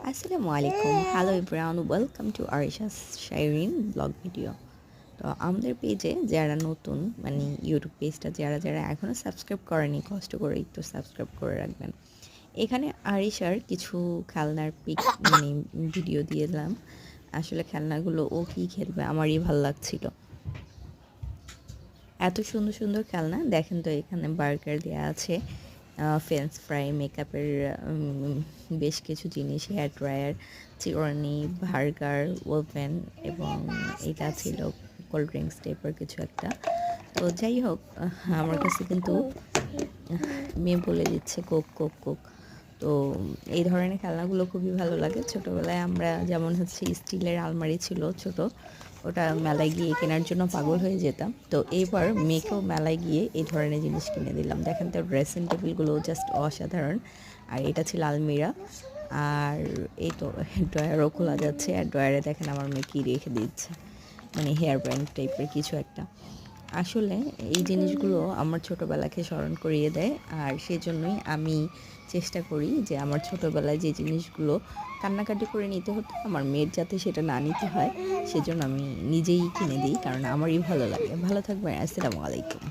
আসসালামু আলাইকুম, hello everyone, welcome to Arisha's Shairin blog video. তো আমাদের পেজে যারা নতুন, মানে ইউটিউব পেজটা যারা যারা এখনও সাবস্ক্রাইব করেনি, কষ্ট করে একটু সাবস্ক্রাইব করে রাখবেন। এখানে আরিশার কিছু খেলনার পিক মানে ভিডিও দিয়েলাম। আসলে খেলনাগুলো ও কী খেলবে আমারই ভালো লাগছিল। এত সুন্দর সুন্দর খেলনা দেখেন। তো এখানে বার্গার দেওয়া আছে, ফ্রেঞ্চ ফ্রাই, মেকআপের বেশ কিছু জিনিস, হেয়ার ড্রায়ার, চিরুনি, বার্গার, ওভেন এবং এটা ছিল কোল্ড ড্রিঙ্কস টাইপের কিছু একটা। তো যাই হোক, আমার কাছে কিন্তু মেয়ে বলে দিচ্ছে কোক কোক কোক। তো এই ধরনের খেলনাগুলো খুবই ভালো লাগে। ছোটোবেলায় আমরা যেমন হচ্ছে স্টিলের আলমারি ছিল ছোট, ওটা মেলায় গিয়ে কেনার জন্য পাগল হয়ে যেতাম। তো এইবার মেয়েকেও মেলায় গিয়ে এই ধরনের জিনিস কিনে দিলাম। দেখেন তো ড্রেসিং টেবিলগুলো জাস্ট অসাধারণ। আর এটা ছিল আলমিরা। আর এই তো ড্রয়ারও খোলা যাচ্ছে, আর ড্রয়ারে দেখেন আমার মেয়ে কী রেখে দিচ্ছে, মানে হেয়ার ব্যান্ড টাইপের কিছু একটা। আসলে এই জিনিসগুলো আমার ছোটোবেলাকে স্মরণ করিয়ে দেয়, আর সেজন্যই আমি চেষ্টা করি যে আমার ছোটোবেলায় যে জিনিসগুলো কান্নাকাটি করে নিতে হতো, আমার মেয়ের যাতে সেটা না নিতে হয়, সেজন্য আমি নিজেই কিনে দিই, কারণ আমারই ভালো লাগে। ভালো থাকবেন, আসসালামু আলাইকুম।